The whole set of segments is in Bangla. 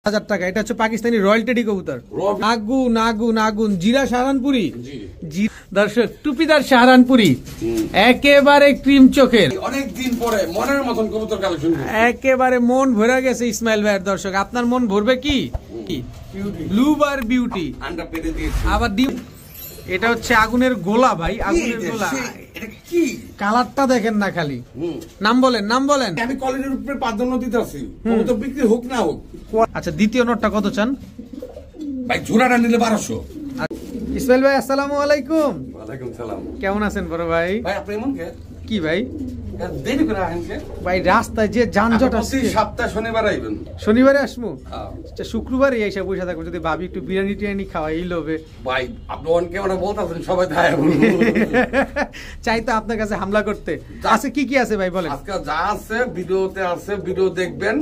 1000 টাকা। এটা হচ্ছে পাকিস্তানি রয়্যাল টেডি কবুতর। আগুন আগুন আগুন জিরা সাহারানপুরি। দর্শক টুপিদার সাহারানপুরি একেবারে ক্রিম চোখের, অনেকদিন পরে মনের মতন কবুতর কালেকশন, একেবারে মন ভরে গেছে ইসমাইল ভাইয়ের। দর্শক আপনার মন ভরবে কি? ব্লুবার বিউটি আবার ডিম। এটা হচ্ছে আগুনের গোলা ভাই, আগুনের গোলা। কি কালারটা দেখেন না খালি। নাম বলেন, নাম বলেন। আমি কোয়ালিটির উপরে প্রাধান্য দিতে আছি, কবুতর বিক্রি হোক না হোক। আচ্ছা দ্বিতীয় নোটটা কত চান ভাই? জোড়াটা নিলে 1200। ইসমাইল ভাই আসসালামু আলাইকুম। ওয়ালাইকুম সালাম। কেমন আছেন বড় ভাই? ভাই আপনি এমন কে কি ভাই? দেরি করে আসেন কে ভাই? রাস্তায় যে যানজট আছে। সপ্তাহ শনিবার আইবেন। শনিবারে আসবো? হ্যাঁ। শুক্রবারে এসে বসে থাকবো, যদি ভাবি একটু বিরিয়ানি টিরিয়ানি খাওয়াই লোভে। ভাই আপনি অন ক্যামেরা বলতেছেন সবাই তাই চাই তো আপনার কাছে হামলা করতে। আছে কি কি আছে ভাই বলেন? আজকে যা আছে ভিডিওতে আছে, ভিডিও দেখবেন,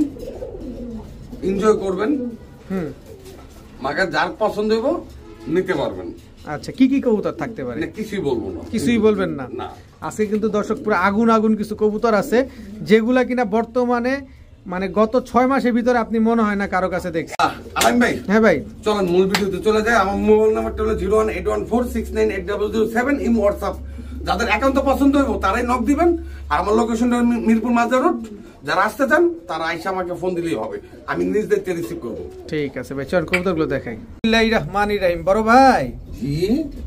এনজয় করবেন। মাকে যার পছন্দ হইব নিতে পারবেন। আচ্ছা কি কি কবুতর থাকতে পারে? কিছুই বলবো না। কিছুই বলবেন না? না। আজকে কিন্তু দর্শক পুরো আগুন আগুন কিছু কবুতর আছে, যেগুলা কিনা বর্তমানে মানে গত 6 মাসের ভিতরে আপনি মনে হয় না কারো কাছে দেখছেন। আলাইম ভাই, হ্যাঁ ভাই চলেন মূল ভিডিওতে চলে যায়। আমার মোবাইল নাম্বারটা হলো 01814698007। ইম হোয়াটসঅ্যাপ, যাদের একান্ত পছন্দ হইব তারাই নক দিবেন। আর আমার লোকেশনটা মিরপুর মাজার রোড। যারা আসতে চান তারা আইসা আমাকে ফোন দিলেই হবে, আমি নিজ দায়িত্বে রিসিভ করবো। ঠিক আছে ভাই, চল কবুতরগুলো দেখাই। বিসমিল্লাহির রহমানির রহিম। বড় ভাই জি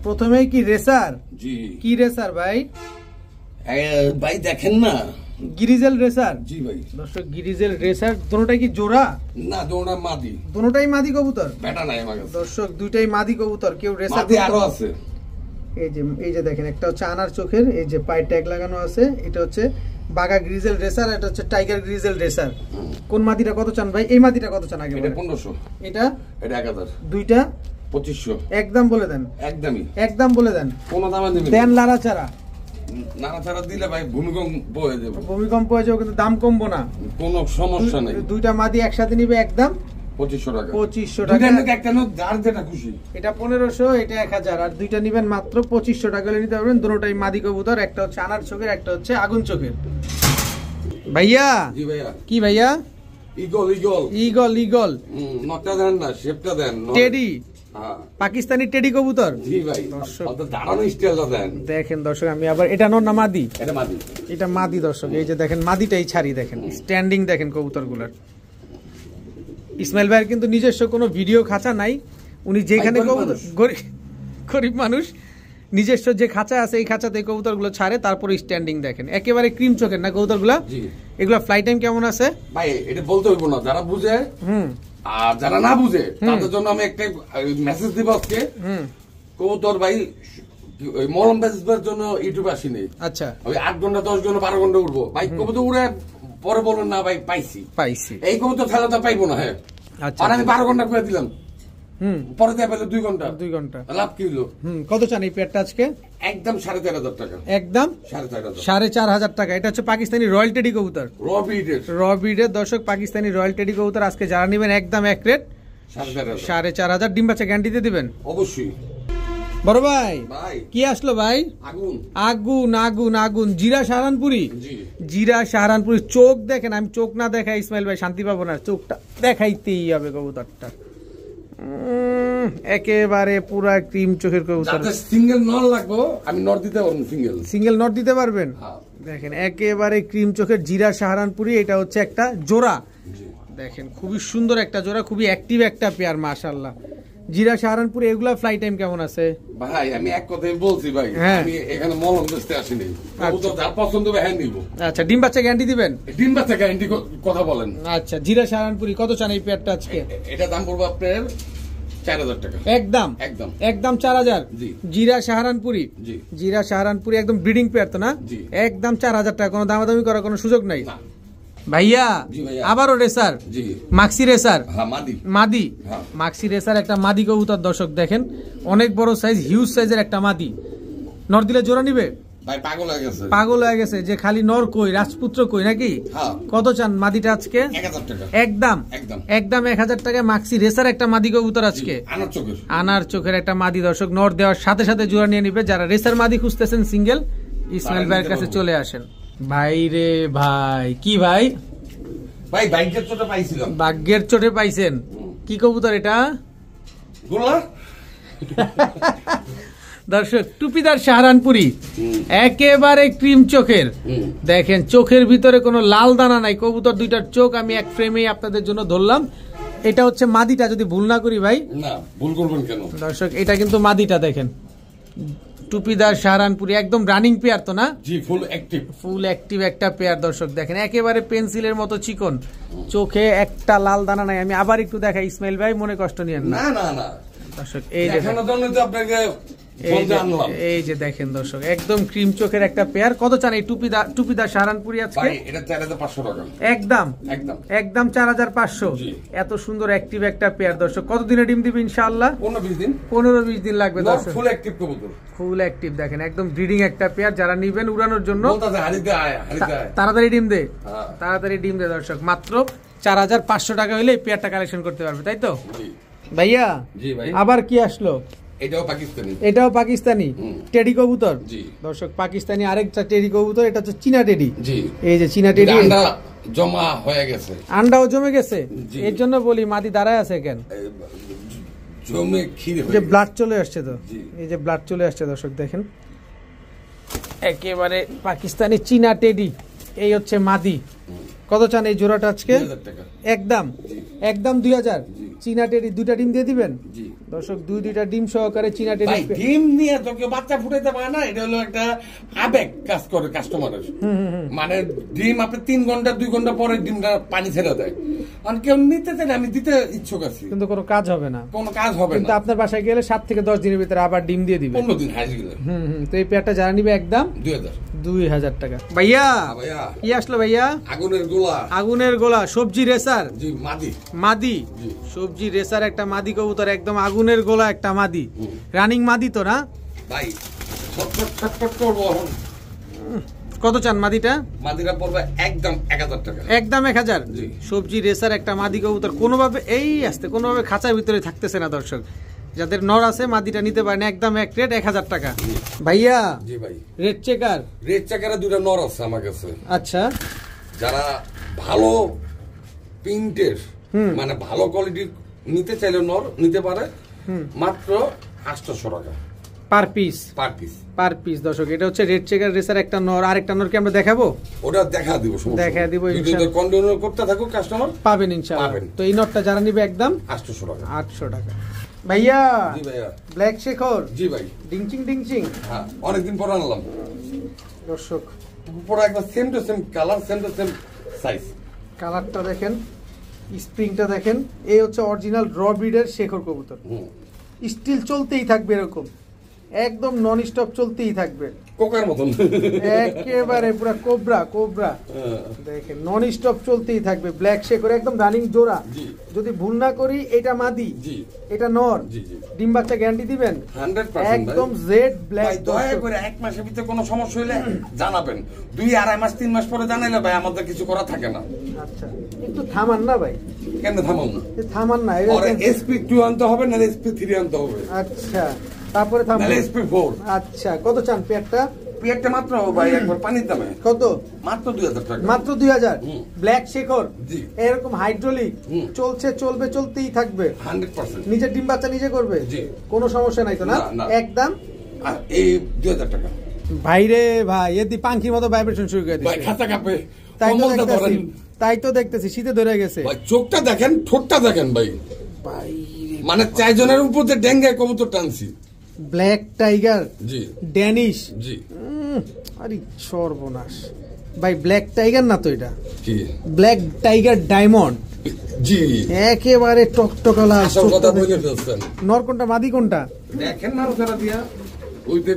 প্রথমেই কি রেসার? জি। কি রেসার ভাই? ভাই দেখেন না, গিরিজেল রেসার। জি ভাই। দর্শক গিরিজেল রেসার, দুটোটাই কি জোড়া? না, দুটোটা মাদি। দুটোটাই মাদি কবুতর? বেটা নাই আমার কাছে। দর্শক দুইটাই মাদি কবুতর। কেউ রেসার আরো আছে। এই যে দেখেন, একটা হচ্ছে আনার চোখের, এই যে পায়ে ট্যাগ লাগানো আছে। এটা হচ্ছে বাগা গ্রিজেল রেসার, এটা হচ্ছে টাইগার গ্রিজেল রেসার। কোন মাদিটা কত চান ভাই? এই মাদিটা কত চান আগে? এটা 1500। এটা 1000। দুইটা 2500। একদম বলে দেন। একদমই একদম বলে দেন। কোন দামে দিবেন? দেন লাড়াচাড়া। নাড়াচাড়া দিলে ভাই ভূমিকম্প হয়ে যাবে। ভূমিকম্প হয়ে যাবে কিন্তু দাম কমবো না। কোনো সমস্যা নেই। দুইটা মাদি একসাথে নিবে একদম 2500 টাকা। 2500 টাকা। একটা নোট যার যেটা খুশি। এটা 1500, এটা 1000। আর দুইটা নিবেন মাত্র 2500 টাকা হলে নিতে পারবেন। দুটোটাই মাদি কবুতর, একটা হচ্ছে আনার চোখের, একটা হচ্ছে আগুন চোখের। ভাইয়া। জি ভাইয়া। কি ভাইয়া? Eagle eagle eagle eagle. নটটা দেন না, শেপটা দেন। টেডি, পাকিস্তানি টেডি কবুতর। জি ভাই। অত দাঁড়ানো স্টাইলটা দেন। দেখেন দর্শক, আমি আবার এটা নর না মাদি? এটা মাদি। এটা মাদি দর্শক। এই যে দেখেন মাদিটাই ছাড়ি, দেখেন স্ট্যান্ডিং দেখেন কবুতরগুলোর। ইসমাইল ভাইয়ের কিন্তু নিজস্ব কোনো ভিডিও খাঁচা নাই। উনি যেখানে গরিব মানুষ, নিজস্ব যে খাঁচা আছে এই খাঁচাতে কবুতরগুলো ছাড়ে, তারপরে স্ট্যান্ডিং দেখেন। একেবারে ক্রিম চোখের না কবুতরগুলো? এগুলা ফ্লাই টাইম কেমন আছে ভাই? এটা বলতে হইব না, যারা বুঝে আর যারা না বুঝে তাদের জন্য আমি একটা মেসেজ দিব আজকে। কবুতর ভাই মলম বেচবার জন্য ইউটিউবে আসি নেই। আচ্ছা ওই 8 ঘন্টা 10 ঘন্টা 12 ঘন্টা উঠবো ভাই, কবুতর উড়ে পরে বলবেন না ভাই পাইছি। এই কবুতর খেলাটা পাইবো না। হ্যাঁ আচ্ছা, আর আমি 12 ঘন্টা করে দিলাম, পরে দেয়া পেলে 2 ঘন্টা। লাভ কি হলো? কত চান এই পেয়ারটা আজকে? একদম 4500 টাকা। একদম 4500 টাকা। এটা হচ্ছে পাকিস্তানি রয়্যাল টেডি কবুতর, র ব্রিডের। দর্শক পাকিস্তানি রয়্যাল টেডি কবুতর আজকে যারা নেবেন একদম এক রেট 4500। ডিম বাচ্চা গ্যারান্টি দিয়ে দিবেন অবশ্যই। বড় ভাই কি আসলো ভাই? আগুন আগুন আগুন জিরা সাহারানপুরি। জিরা সাহারানপুরি। চোখ দেখেন, আমি চোখ না দেখাই ইসমাইল ভাই শান্তি পাবো না। চোখটা দেখাইতেই হবে কবুতরটা। একেবারে পুরা ক্রিম চোখের কবুতর। সিঙ্গেল নর লাগবো, আমি নর দিতে পারবো। সিঙ্গেল নর দিতে পারবেন? দেখেন একেবারে ক্রিম চোখের জিরা সাহারানপুরি। এটা হচ্ছে একটা জোড়া, দেখেন খুবই সুন্দর একটা জোড়া, খুবই অ্যাক্টিভ একটা পেয়ার মাশাআল্লাহ। জিরা সাহারানপুরি। এগুলা ফ্লাই টাইম কেমন আছে ভাই? আমি এক কথাই বলছি ভাই, আমি এখানে মলম বেচতে আসিনি। কবুতর যার পছন্দ হবে হ্যাঁ নিব। আচ্ছা ডিম বাচ্চা গ্যারান্টি দিবেন? ডিম বাচ্চা গ্যারান্টি কথা বলেন। আচ্ছা জিরা সাহারানপুরি কত চান এই পেয়ারটা আজকে? এটা দাম পড়বে আপনার 4000 টাকা। একদম একদম একদম 4000। জিরা সাহারানপুরি। জিরা সাহারানপুরি একদম ব্রিডিং পেয়ার তো না? একদম 4000 টাকা। কোনো দামাদামি করার কোনো সুযোগ নাই ভাইয়া। আবারও রেসার, মাক্সি রেসার, মাদি। মাক্সি রেসার একটা মাদি কবুতর। দর্শক দেখেন অনেক বড় সাইজ, হিউজ সাইজের একটা মাদি। নর দিলে জোড়া নিবে? পাগল হয়ে গেছে যে খালি নর কই, রাজপুত্র কই নাকি? কত চান মাদিটা আজকে? 1000 টাকা। একদম একদম 1000 টাকায় মাক্সি রেসার একটা মাদি কবুতর আজকে। আনার চোখের একটা মাদি। দর্শক নর দেওয়ার সাথে সাথে জোড়া নিয়ে নিবে। যারা রেসার মাদি খুঁজতেছেন সিঙ্গেল, ইসমাইল ভাইয়ের কাছে চলে আসেন। ভাই রে ভাই। কি ভাই? ভাই ভাগ্যের চোটে পাইছিলাম। ভাগ্যের চোটে পাইছেন? কি কবুতর এটা? গোলা। দর্শক টুপিদার সাহারানপুরি, একেবারে ক্রিম চোখের। দেখেন চোখের ভিতরে কোনো লাল দানা নাই। কবুতর দুইটার চোখ আমি এক ফ্রেমে আপনাদের জন্য ধরলাম। এটা হচ্ছে মাদিটা, যদি ভুল না করি ভাই। না, ভুল করবেন কেন? দর্শক এটা কিন্তু মাদিটা, দেখেন টুপিদার সাহারানপুরি, একদম রানিং পেয়ার তো না? জি, ফুল অ্যাক্টিভ। ফুল অ্যাক্টিভ একটা পেয়ার। দর্শক দেখেন একেবারে পেন্সিলের মতো চিকন, চোখে একটা লাল দানা নাই। আমি আবার একটু দেখাই, ইসমাইল ভাই মনে কষ্ট নিয়েন না। না না না দর্শক এই দেখেন, আপনাকে এই যে দেখেন দর্শক একদম ক্রিম চোখের একটা পেয়ার। কত চান এই টুপিদার সাহারানপুরি আজকে? এটা 4500 টাকা একদম। একদম একদম 4500। এত সুন্দর অ্যাক্টিভ একটা পেয়ার। দর্শক কতদিনে ডিম দিবে ইনশাআল্লাহ? 15-20 দিন। 15-20 দিন লাগবে দর্শক। ফুল অ্যাক্টিভ কবুতর, ফুল অ্যাক্টিভ। দেখেন একদম ব্রিডিং একটা পেয়ার, যারা নিবেন উড়ানোর জন্য তাড়াতাড়ি তাড়াতাড়ি ডিম দে, তাড়াতাড়ি ডিম দে। দর্শক মাত্র 4500 টাকা হলে এই পেয়ারটা কালেকশন করতে পারবে, তাই তো ভাইয়া? জি ভাই। আবার কি আসলো? এটাও পাকিস্তানি। এটাও পাকিস্তানি টেডি কবুতর। দর্শক পাকিস্তানি আরেকটা টেডি কবুতর, এটা হচ্ছে চীনা টেডি। এই যে চীনা টেডি, আন্ডা জমা হয়ে গেছে, আন্ডাও জমে গেছে। এর জন্য বলি মাদি দাঁড়ায় আছে কেন? জমে ক্ষীর হয়ে যে ব্লাড চলে আসছে তো, এই যে ব্লাড চলে আসছে। দর্শক দেখেন একেবারে পাকিস্তানি চীনা টেডি, এই হচ্ছে মাদি। কত চান এই জোড়াটা আজকে? 2000 টাকা একদম। একদম 2000। চীনা টেডি দুইটা ডিম দিয়ে দিবেন দর্শক, দুইটা ডিম সহকারে চীনা টেডি। ডিম নিয়ে তোকে বাচ্চা ফুটাইতে পারে না, এটা হলো একটা আবেগ কাজ করে কাস্টমারের। মানে ডিম আপনি 3 ঘন্টা 2 ঘন্টা পরে ডিমটা পানি ছেড়ে দেয়, আর কেউ নিতে চায় না। আমি দিতে ইচ্ছুক আছি, কিন্তু কোনো কাজ হবে না, কোনো কাজ হবে না। কিন্তু আপনার বাসায় গেলে 7 থেকে 10 দিনের ভিতরে আবার ডিম দিয়ে দিবে, 15 দিন হাইজ গেলে। তো এই পেয়ারটা যারা নিবে একদম 2000 টাকা। ভাইয়া কি আসলো ভাইয়া? আগুনের গোলা। আগুনের গোলা সবজি রেসার। জি, মাদি। মাদি সবজি রেসার একটা মাদি কবুতর, একদম আগুনের গোলা একটা মাদি, রানিং মাদি তো না ভাই? ছটফট করবো। কত চান মাদিটা? মাদিরা পড়বে একদম 1000 টাকা। একদম 1000। সবজি রেসার একটা মাদি কবুতর, কোনোভাবে এই আসতে কোনোভাবে খাঁচার ভিতরে থাকতেছে না দর্শক। যাদের নর আছে মাদিটা নিতে পারেন, একদম এক রেট 1000 টাকা। ভাইয়া জি ভাই, রেড চেকার। রেড চেকারে দুইটা নর আছে আমার কাছে। আচ্ছা, যারা ভালো প্রিন্টের মানে ভালো কোয়ালিটির নিতে চাইলে নর নিতে পারে, মাত্র 800 টাকা পার পিস। পার পিস দর্শক, এটা হচ্ছে রেড চেকার রেসার একটা নর। আরেকটা নর কি আমরা দেখাবো? ওটা দেখা দিব, দেখা দিব ইনশাআল্লাহ। কন্টিনিউ করতে থাকুক, কাস্টমার পাবেন ইনশাআল্লাহ। তো এই নরটা যারা নিবে একদম 800 টাকা। 800 টাকা। ভাইয়া জি ভাইয়া, ব্ল্যাক শেখর। জি ভাই, ডিংচিং। হ্যাঁ, অনেকদিন পর আনলাম দর্শক। পুরো একবার same to same colour, same to same size. কালারটা দেখেন, স্প্রিংটা দেখেন। এই হচ্ছে অরিজিনাল র ব্রিডের শেখর কবুতর। স্টিল চলতেই থাকবে এরকম, একদম নন স্টপ চলতেই থাকবে, কোকার মতন একেবারে পুরো কোবরা। দেখেন নন স্টপ চলতেই থাকবে। ব্ল্যাক শেখর একদম রানিং জোড়া। যদি ভুল না করি এটা মাদি, এটা নর। ডিম বাচ্চা গ্যারান্টি দিবেন? 100% একদম জেড ব্ল্যাক। দয়া করে 1 মাসের ভিতরে কোনো সমস্যা হইলে জানাবেন। 2-2.5 মাস 3 মাস পরে জানাইলে ভাই আমাদের কিছু করা থাকে না। আচ্ছা, একটু থামান না ভাই। কেন থামান না? থামান না, SP2 আনতে হবে না SP3 আনতে হবে। আচ্ছা, তারপরে থামান SP4। আচ্ছা, কত চান পেয়ারটা? পেয়ারটা মাত্র ভাই একবার পানির দামে। কত? মাত্র 2000 টাকা। মাত্র 2000। ব্ল্যাক শেখর জি, এরকম হাইড্রোলিক চলবে, চলতেই থাকবে 100%। নিজের ডিম বাচ্চা নিজে করবে, জি, কোনো সমস্যা নাই তো না? একদম এই 2000 টাকা। ভাইরে ভাই, এদি পাখির মতো ভাইব্রেশন শুরু করে দিয়েছে। ভাই খাতা কাঁপে। তাই তো দেখতেছি শীতে ধরে গেছে। ভাই চোখটা দেখেন, ঠোঁটটা দেখেন ভাই। মানে 4 জনের উপর যে ডেঙ্গায় কবুতর টানছি। ব্ল্যাক টাইগার, জি, ড্যানিশ। জি, আরে সর্বনাশ ভাই, ব্ল্যাক টাইগার না তো এটা? কি ব্ল্যাক টাইগার ডায়মন্ড। জি, একেবারে টকটকালা। আসল কথা বলে ফেলছেন। নর কোনটা মাদি কোনটা দেখেন না, ওটা দিয়া ওই যে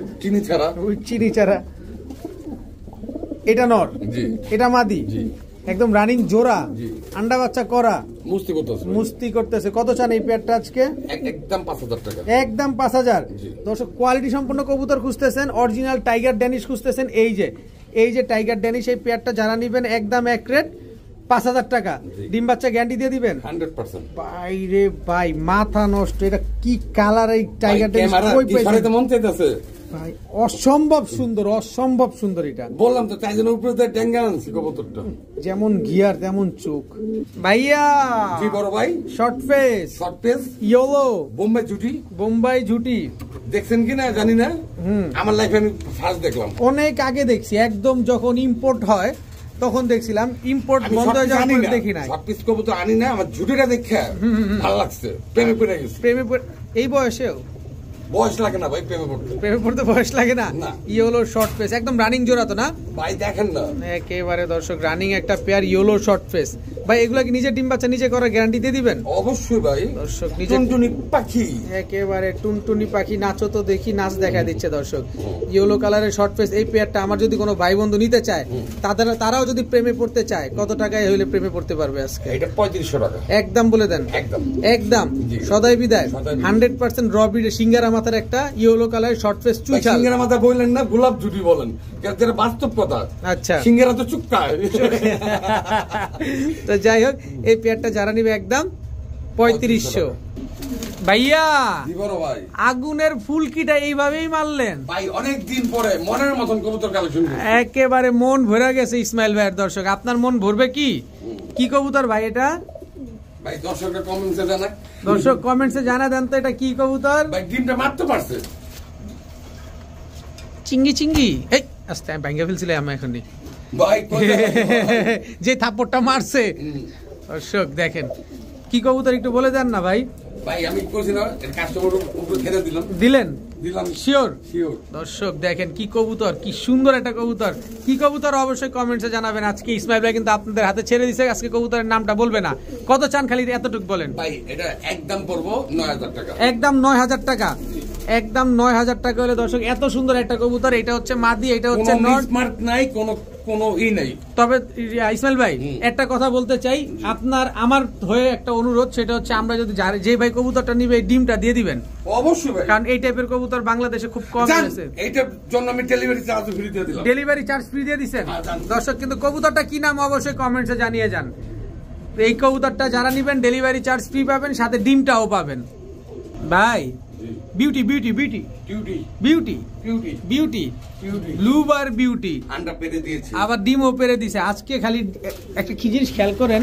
চিনি ছাড়া। এটা নর, জি, এটা মাদি, জি, একদম রানিং জোড়া, আন্ডা বাচ্চা করা, মুস্তি করতেছে। কত চান এই পেয়ারটা আজকে? একদম 5000 টাকা। একদম 5000। দর্শক কোয়ালিটি সম্পন্ন কবুতর খুঁজতেছেন, অরিজিনাল টাইগার ড্যানিশ খুঁজতেছেন, এই যে টাইগার ড্যানিশ, এই পেয়ারটা যারা নিবেন একদম এক রেট 5000 টাকা। ডিম বাচ্চা গ্যারান্টি দিয়ে দিবেন? 100%। ভাই মাথা নষ্ট, এটা কি কালার? এই টাইগার ড্যানিশ কই পাইছেন? মন চাইতেছে ভাই অসম্ভব সুন্দর, অসম্ভব সুন্দর। এটা বললাম তো, তাই জন্য উপরে ডেঙ্গা আনছি কবুতরটা। যেমন গিয়ার তেমন চোখ। ভাইয়া জি বড় ভাই, short face, short face, yellow, Bombay জুটি। বোম্বাই জুটি দেখছেন কিনা জানি না, আমার লাইফে আমি ফার্স্ট দেখলাম। অনেক আগে দেখছি, একদম যখন ইম্পোর্ট হয় তখন দেখছিলাম। ইম্পোর্ট বন্ধ হয়ে যাওয়ার পর দেখি না। শর্ট পিস কবুতর আনি না, আমার জুটিটা দেখে ভালো লাগছে, প্রেমে পড়ে গেছে। প্রেমে এই বয়সেও বয়স লাগে না ভাই প্রেমে পড়তে। প্রেমে পড়তে বয়স লাগে না। ইয়েলো শর্ট ফেস একদম রানিং জোড়া তো না ভাই? দেখেন না একেবারে দর্শক, রানিং একটা পেয়ার ইয়েলো শর্ট ফেস। ভাই এগুলা কি নিজে ডিম বাচ্চা নিজে করার গ্যারান্টি দিয়ে দিবেন? অবশ্যই ভাই দর্শক, নিজে টুনটুনি পাখি, একেবারে টুনটুনি পাখি। নাচো তো দেখি, নাচ দেখা দিচ্ছে দর্শক। ইয়েলো কালারের শর্ট ফেস এই পেয়ারটা আমার যদি কোনো ভাই বন্ধু নিতে চায়, তারাও যদি প্রেমে পড়তে চায়, কত টাকায় হইলে প্রেমে পড়তে পারবে আজকে? এটা 3500 টাকা একদম বলে দেন। একদম একদম সদাই বিদায় 100% র বিডে সিঙ্গারা মাথার একটা ইয়েলো কালার শর্ট ফেস চুইঝাল। সিঙ্গারা মাথা বললেন না, গোলাপ জুটি বলেন, যেটা বাস্তব কথা। আচ্ছা, সিঙ্গারা তো চুক্কা। তো যাই হোক, এই পেয়ারটা যারা নিবে একদম 3500। ভাইয়া ভাই আগুনের ফুলকিটা এইভাবেই মারলেন ভাই, অনেক দিন পরে মনের মতন কবুতর কালেকশন। একেবারে মন ভরে গেছে ইসমাইল ভাইয়ের। দর্শক আপনার মন ভরবে কি? কি কবুতর ভাই এটা? ভাই দর্শকরা কমেন্টসে জানায়, দর্শক কমেন্টসে জানা দেন তো এটা কি কবুতর? ভাই ডিমটা মারতে পারছে। চিঙ্গি চিঙ্গি, এই আস্তে আমি ভাঙ্গা ফেলছিলাম আমি এখনই ভাই যে থাপ্পড়টা মারছে। দর্শক দেখেন কি কবুতর একটু বলে দেন না ভাই। ভাই আমি কইছি না, এর কাস্টমার উপরে খেতে দিলাম। দিলেন? দিলাম শিওর? শিওর। দর্শক দেখেন কি কবুতর, কি সুন্দর একটা কবুতর। কি কবুতর অবশ্যই কমেন্টসে জানাবেন। আজকে ইসমাইল ভাই কিন্তু আপনাদের হাতে ছেড়ে দিছে। আজকে কবুতরের নামটা বলবে না। কত চান খালি এতটুকু বলেন। ভাই এটা একদম পড়বো 9000 টাকা। একদম 9000 টাকা। একদম 9000 টাকা হলে দর্শক এত সুন্দর একটা কবুতর। এটা হচ্ছে মাদি, এটা হচ্ছে নর, স্মার্ট নাই, কোনো ই নাই। তবে ইসমাইল ভাই একটা কথা বলতে চাই, আপনার আমার হয়ে একটা অনুরোধ, সেটা হচ্ছে আমরা যদি যে ভাই কবুতরটা নিবে এই ডিমটা দিয়ে দিবেন। অবশ্যই ভাই, কারণ এই টাইপের কবুতর বাংলাদেশে খুব কম আছে। এইটার জন্য আমি ডেলিভারি চার্জ ফ্রি দিয়ে দিলাম। ডেলিভারি চার্জ ফ্রি দিয়ে দিবেন দর্শক। কিন্তু কবুতরটা কি নাম অবশ্যই কমেন্টসে জানিয়ে যান। এই কবুতরটা যারা নিবেন ডেলিভারি চার্জ ফ্রি পাবেন, সাথে ডিমটাও পাবেন। ভাই beauty beauty beauty beauty beauty beauty ব্লুবার বিউটি আন্ডা পেরে দিয়েছে, আবার ডিমও পেরে দিয়েছে। আজকে খালি একটা কি জিনিস খেয়াল করেন,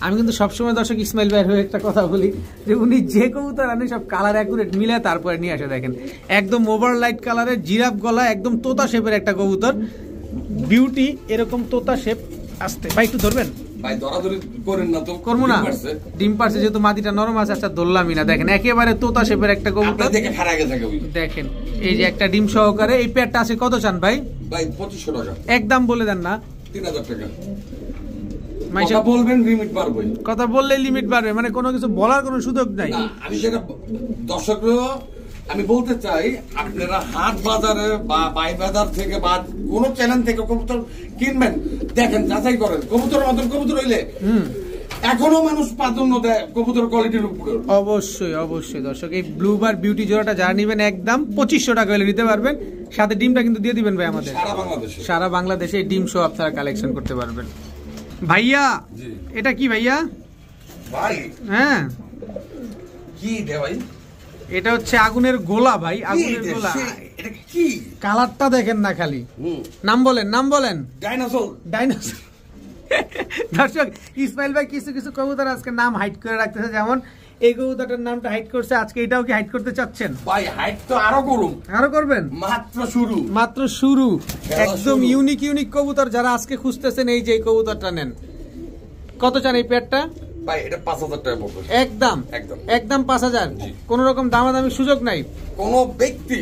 আমি কিন্তু সবসময় দর্শক ইসমাইল ভাইয়ের হয়ে একটা কথা বলি যে উনি যে কবুতর আনে সব কালার অ্যাকুরেট মিলে তারপরে নিয়ে আসে। দেখেন একদম ওভার লাইট কালারের জিরাফ গলা, একদম তোতা শেপের একটা কবুতর বিউটি, এরকম তোতা শেপ। আসতে ভাই একটু ধরবেন ভাই, দরাদরি করেন না তো। করবো না, ডিম পারছে যেহেতু মাটিটা নরম আছে। আচ্ছা ধরলামই না। দেখেন একেবারে তোতা শেপের একটা কবুতর। দেখে খারাপ গেছে। দেখেন এই যে একটা ডিম সহকারে এই পেয়ারটা আছে। কত চান ভাই? ভাই 2500 টাকা। একদম বলে দেন না। 3000 টাকা। মাইশা কথা বলবেন, লিমিট বাড়বে। কথা বললে লিমিট বাড়বে, মানে কোনো কিছু বলার কোনো সুযোগ নাই। আমি যেটা দর্শকরা আমি বলতে চাই, আপনারা হাট বাজারে বা বাই বাজার থেকে বা কোন চ্যানেল থেকে কবুতর কিনবেন, দেখেন যাচাই করেন। কবুতর মতন কবুতর হইলে এখনো মানুষ প্রাধান্য দেয় কবুতর কোয়ালিটির উপরে। অবশ্যই অবশ্যই দর্শক, এই ব্লুবার বিউটি জোড়াটা যারা নিবেন একদম 2500 টাকা হলে নিতে পারবেন। সাথে ডিমটা কিন্তু দিয়ে দিবেন ভাই আমাদের। সারা বাংলাদেশে এই ডিম শো আপনারা কালেকশন করতে পারবেন। ভাইয়া এটা কি ভাইয়া? ভাই হ্যাঁ কি দে ভাই? এটা হচ্ছে আগুনের গোলা ভাই, আগুনের গোলা। এটা কি কালারটা দেখেন না খালি। নাম বলেন, নাম বলেন। ডাইনোসর। ডাইনোসর। দর্শক ইসমাইল ভাই কিছু কিছু কবুতর আজকে নাম হাইড করে রাখতেছে, যেমন এই কবুতরটার নামটা হাইড করছে, আজকে এটাও কি হাইড করতে চাচ্ছেন? ভাই হাইড তো আরো করুন, আরো করবেন। মাত্র শুরু, মাত্র শুরু। একদম ইউনিক ইউনিক কবুতর যারা আজকে খুঁজতেছেন, এই যে কবুতরটা নেন। কত চান এই পেয়ারটা? ভাই এটা 5000 টাকা পড়বে। একদম একদম 5000। কোন রকম দামাদামি সুযোগ নাই। কোন ব্যক্তি,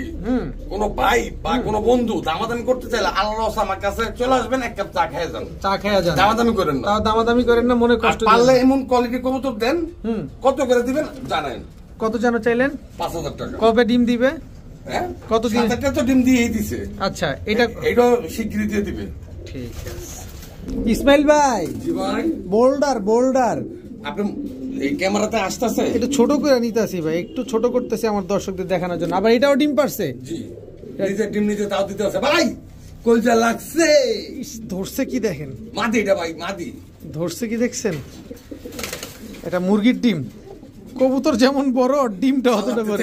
কোন ভাই বা কোন বন্ধু দামাদামি করতে চাইলে আল্লাহ আমার কাছে চলে আসবেন, এক কাপ চা খেয়ে যান। চা খেয়ে যান, দামাদামি করেন না। দামাদামি করেন না, মনে কষ্ট। পারলে এমন কোয়ালিটি কবুতর দেন। কত করে দিবেন জানেন? কত জানো চাইলেন? 5000 টাকা। কবে ডিম দিবে? হ্যাঁ কত দিন? 7টা তো ডিম দিয়েই দিছে। আচ্ছা এটা শিগগিরই দিয়ে দিবে। ঠিক আছে ইসমাইল ভাই। জি ভাই। বোল্ডার বোল্ডার আপনি এই ক্যামেরাতে আসতেছে, একটু ছোট করে নিতেছি ভাই, একটু ছোট করতেছি আমার দর্শকদের দেখানোর জন্য। আবার এটাও ডিম পারছে। জি নিজে ডিম নিজে তাও দিতে আছে ভাই। কলজা লাগছে। ধরছে কি দেখেন, মাদি এটা ভাই, মাদি ধরছে কি দেখছেন? এটা মুরগির ডিম। কবুতর যেমন বড়, ডিমটা অতটা বড়।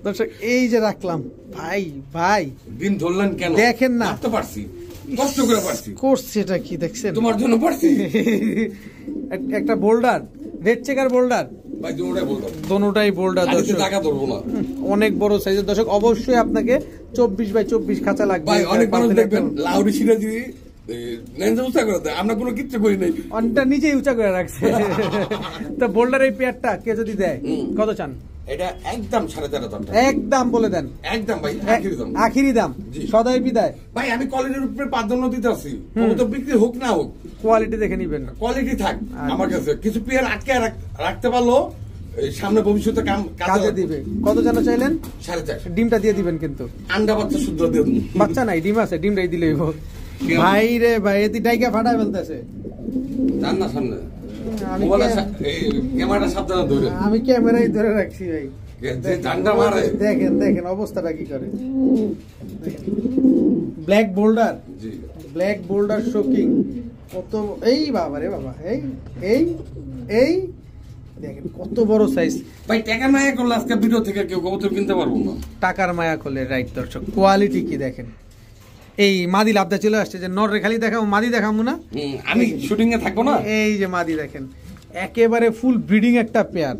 দর্শক এই যে রাখলাম ভাই ভাই দিন ধরলেন কেন দেখেন না তো পারছি কষ্ট করে পারছি করছে এটা কি দেখছেন তোমার জন্য পারছি একটা বোল্ডার রেড চেকার বোল্ডার ভাই দুটোটাই বলবো দোনোটাই বোল্ডার দর্শক টাকা ধরবো না অনেক বড় সাইজের দর্শক অবশ্যই আপনাকে 24x24 খাঁচা লাগবে ভাই অনেক মানুষ দেখবেন লাউরি সিরা দিয়ে নেনজা উঁচা করে দেয় আমরা কোনো কিচ্ছু করি নাই অনটা নিজেই উঁচা করে রাখছে তো বোল্ডার এই পেয়ারটা কে যদি দেয় কত চান এটা একদম 4,500 একদম বলে দেন একদম ভাই আখিরি দাম সদাই বিদায় ভাই আমি কোয়ালিটির উপরে প্রাধান্য দিতে আছি তো বিক্রি হোক না হোক কোয়ালিটি দেখে নিবেন না কোয়ালিটি থাক আমার কাছে কিছু পেয়ার আটকে রাখতে পারলো সামনে ভবিষ্যতে কাজে দিবে কত জানো চাইলেন 4.5 ডিমটা দিয়ে দিবেন কিন্তু আন্ডা বাচ্চা শুদ্ধ দিয়ে বাচ্চা নাই ডিম আছে ডিমটাই দিলেই হোক ভাই রে ভাই এটি ডাইকা ফাটায় ফেলতেছে জান না সামনে আমি ক্যামেরাই ধরে রাখছি ভাই দেখেন দেখেন অবস্থাটা কি করে ব্ল্যাক বোল্ডার শোকিং কত এই বাবা রে বাবা এই এই এই দেখেন কত বড় সাইজ ভাই টাকা মায়া করলে আজকে ভিডিও থেকে কেউ কবুতর কিনতে পারবো না টাকার মায়া করলে রাইট দর্শক কোয়ালিটি কি দেখেন এই মাদি লাভটা চলে আসছে যে নর রে খালি দেখাবো মাদি দেখাবো না আমি শুটিং এ থাকবো না এই যে মাদি দেখেন একেবারে ফুল ব্রিডিং একটা পেয়ার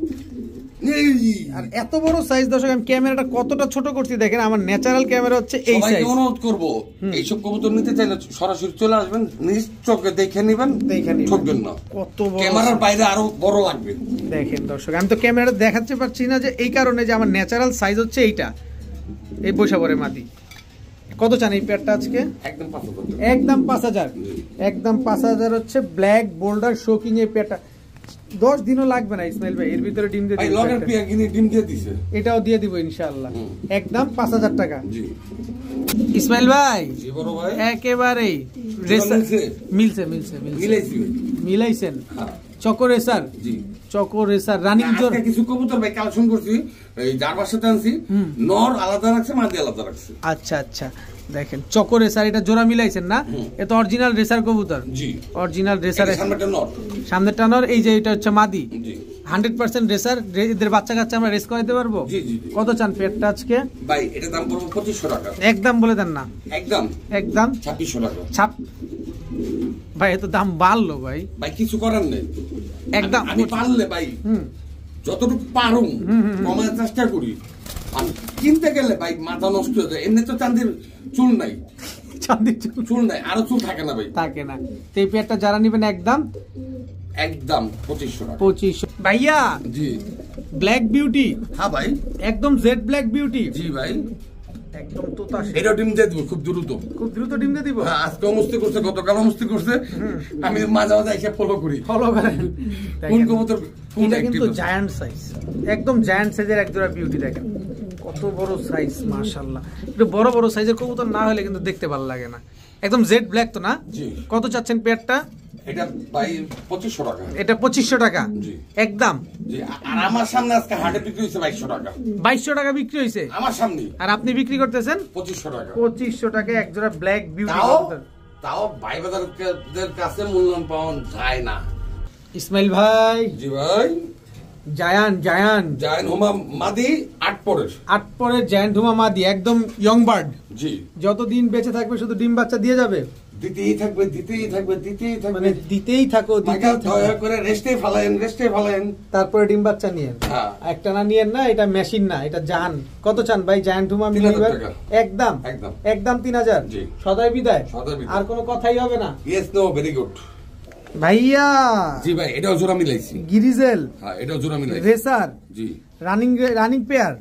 আর এত বড় সাইজ দর্শক আমি ক্যামেরাটা কতটা ছোট করছি দেখেন আমার ন্যাচারাল ক্যামেরা হচ্ছে এই সাইজ অনুরোধ করব এইসব কবুতর নিতে চাইলে সরাসরি চলে আসবেন নিজ চোখে দেখে নেবেন ঠকবেন না কত বড় ক্যামেরার বাইরে আরো বড় লাগবে দেখেন দর্শক আমি তো ক্যামেরাটা দেখাতে পারছি না যে এই কারণে যে আমার ন্যাচারাল সাইজ হচ্ছে এইটা এই বৈশা পরে মাদি কত চান এই পেয়ারটা আজকে একদম 5,000 একদম 5,000 হচ্ছে ব্ল্যাক বোল্ডার শোকিং এই পেয়ারটা 10 দিনও লাগবে না ইসমাইল ভাই এর ভিতরে ডিম দিয়ে ভাই লগের পেয়ার কিনে ডিম দিয়ে দিছে এটাও দিয়ে দিব ইনশাআল্লাহ একদম 5,000 টাকা জি ইসমাইল ভাই জি বড় ভাই একেবারে মিলছে মিলাইছেন চকো রেসার জি চকো রেসার রানিং জোর কিছু কবুতর ভাই কালেকশন করছি এই জারবার সাথে আনছি নর আলাদা রাখছে মাদি আলাদা রাখছে আচ্ছা আচ্ছা দেখেন চকো রেসার এটা জোড়া মিলাইছেন না এটা অরিজিনাল রেসার কবুতর জি অরিজিনাল রেসার সামনেটা নর এই যে এটা হচ্ছে মাদি জি 100% রেসার এদের বাচ্চা কাচ্চা আমরা রেস করাইতে পারবো জি জি কত চান পেয়ারটা আজকে ভাই এটা দাম পড়বে 2500 টাকা একদম বলে দেন না একদম 2600 টাকা ভাই এত দাম বাড়লো ভাই কিছু করার নেই একদম আমি পারলে ভাই যতটুকু পারুম কমানোর চেষ্টা করি আমি কিনতে গেলে ভাই মাথা নষ্ট হয়ে যায় এমনি তো চাঁদির চুল নাই চুল নাই আরো চুল থাকে না ভাই থাকে না এই পেয়ারটা যারা নিবেন একদম 2500 টাকা 2500 ভাইয়া জি ব্ল্যাক বিউটি হ্যাঁ ভাই একদম জেড ব্ল্যাক বিউটি জি ভাই একদম তোতা এটা ডিম দিয়ে দিব খুব দ্রুত ডিম দিয়ে দিব আজকে মুস্তি করছে গতকাল মুস্তি করছে আমি মাঝে মাঝে এসে ফলো করেন কোন কবুতর এটা কিন্তু জায়ান্ট সাইজ একদম জায়ান্ট সাইজের একজোড়া বিউটি দেখেন কত বড় সাইজ মাশাআল্লাহ একটু বড় বড় সাইজের কবুতর না হলে কিন্তু দেখতে ভালো লাগে না একদম জেড ব্ল্যাক তো না জি কত চাচ্ছেন পেয়ারটা এটা ভাই 2500 টাকা এটা 2500 টাকা জি একদম জি আর আমার সামনে আজকে হাটে বিক্রি হইছে 2200 টাকা 2200 টাকা বিক্রি হইছে আমার সামনে আর আপনি বিক্রি করতেছেন 2500 টাকা 2500 টাকা একজোড়া ব্ল্যাক বিউটি তাও ভাই বাজারদের কাছে মূল্যায়ন পাওয়া যায় না ইসমাইল ভাই জি ভাই জায়ান হুমা মাদি 8 পরের জায়ান্ট হুমা মাদি একদম ইয়ং বার্ড জি যতদিন বেঁচে থাকবে শুধু ডিম বাচ্চা দিয়ে যাবে দিতেই থাকবে মানে দিতেই থাকো দয়া করে রেস্টে ফেলায়েন তারপরে ডিম বাচ্চা নিয়েন একটা না নিয়েন না এটা মেশিন না এটা জান কত চান ভাই জায়ান্ট হুমা মিলিবার একদম 3000 জি সদাই বিদায় আর কোনো কথাই হবে না ইয়েস নো ভেরি গুড ভাইয়া জি ভাই এটাও জোড়া মিলাইছি গিরিজেল হ্যাঁ এটাও জোড়া মিলাইছি রেসার জি রানিং পেয়ার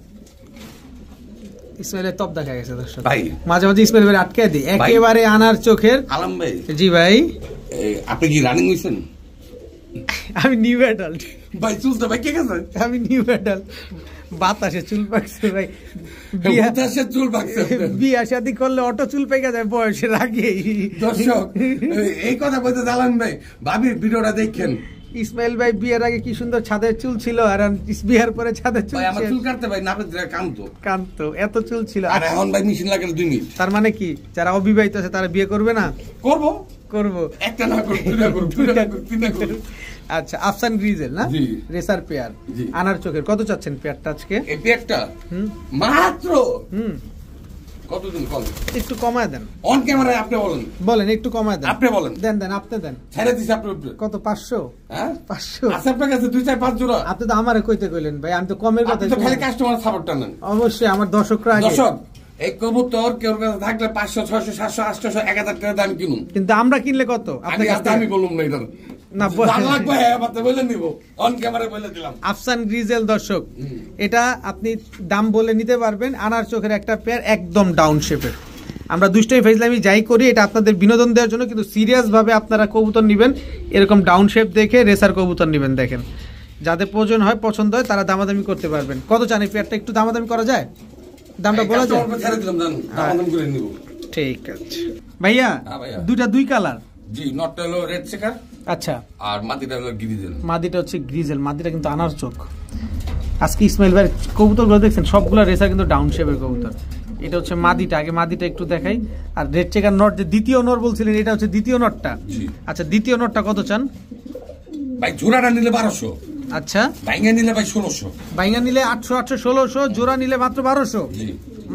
ইসমাইলের টপ দেখা গেছে দর্শক ভাই মাঝে মাঝে ইসমাইল ভাই আটকে দিই একেবারে আনার চোখের আলম ভাই জি ভাই আপনি কি রানিং হইছেন আমি নিউ অ্যাডাল্ট ভাই চুলটা ভাই কে গেছে আমি নিউ অ্যাডাল্ট বাতাসে চুল পাকছে ভাই বাতাসে চুল পাকছে বিয়া শাদী করলে অটো চুল পেকে যায় বয়সের আগেই দর্শক এই কথা বলতে জানেন ভাই ভাবির ভিডিওটা দেখেন ইসমাইল ভাই বিয়ের আগে কি সুন্দর ছাদের চুল ছিল আর বিয়ের পরে ছাদের চুল আমার চুল কাটতে ভাই না কানতো এত চুল ছিল আর এখন ভাই মেশিন লাগে 2 মিনিট তার মানে কি যারা অবিবাহিত আছে তারা বিয়ে করবে না করব একটা না করব আচ্ছা, আফসান গ্রিজেল না, রেসার পেয়ার, আনার চোখের। কত চাচ্ছেন পেয়ারটা আজকে? এই পেয়ারটা মাত্র কতদিন কল একটু কমায় দেন অন ক্যামেরায়। আপনি বলেন, বলেন একটু কমায় দেন। আপনি বলেন। দেন দেন, আপনি দেন। ছেড়ে দিছি আপনি। কত? 500? হ্যাঁ 500 আছে আপনার কাছে? 2 4 5 জোড়া। আপনি তো আমারে কইতে কইলেন ভাই, আমি তো কমের কথা। আপনি তো খালি কাস্টমার সাপোর্টটা নেন। অবশ্যই আমার দর্শকরা আগে। দর্শক, এই কবুতর কেউ কাছে থাকলে 500 600 700 800 1000 টাকা দাম কিনুন। কিন্তু আমরা কিনলে কত? আমি বললাম না এটা না, লাগবে। হ্যাঁ আপনি বলে নিব, অন ক্যামেরায় বলে দিলাম। আফসান গ্রিজেল দর্শক, এটা আপনি দাম বলে নিতে পারবেন। আনার চোখের একটা পেয়ার, একদম ডাউন শেপের। আমরা দুষ্টাই ফাইজলামি যাই করি, এটা আপনাদের বিনোদন দেওয়ার জন্য, কিন্তু সিরিয়াস ভাবে আপনারা কবুতর নেবেন, এরকম ডাউন শেপ দেখে রেসার কবুতর নেবেন। দেখেন, যাদের প্রয়োজন হয়, পছন্দ হয়, তারা দামাদামি করতে পারবেন। কত চান এই পেয়ারটা? একটু দামাদামি করা যায়? দামটা বলা যায়? ঠিক আছে ভাইয়া, দুইটা 2 কালার। জি, নটটা হলো রেড চেকার। আচ্ছা, আর মাদিটা হলো গ্রিজেল। মাদিটা হচ্ছে গ্রিজেল, মাদিটা কিন্তু আনার চোখ। আজকে ইসমাইল ভাই কবুতরগুলো দেখছেন, সবগুলো রেসার কিন্তু ডাউন শেপের কবুতর। এটা হচ্ছে মাদিটা, আগে মাদিটা একটু দেখাই। আর রেড চেকার নট যে দ্বিতীয় নর বলছিলেন, এটা হচ্ছে দ্বিতীয় নটটা। আচ্ছা, দ্বিতীয় নটটা কত চান ভাই? জোড়াটা নিলে 1200। আচ্ছা, বাইঙ্গা নিলে ভাই 1600। বাইঙ্গা নিলে 800 800 1600, জোড়া নিলে মাত্র 1200।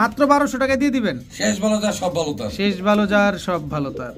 মাত্র 1200 টাকা দিয়ে দিবেন। শেষ ভালো যার সব ভালো তার। শেষ ভালো যার সব ভালো তার।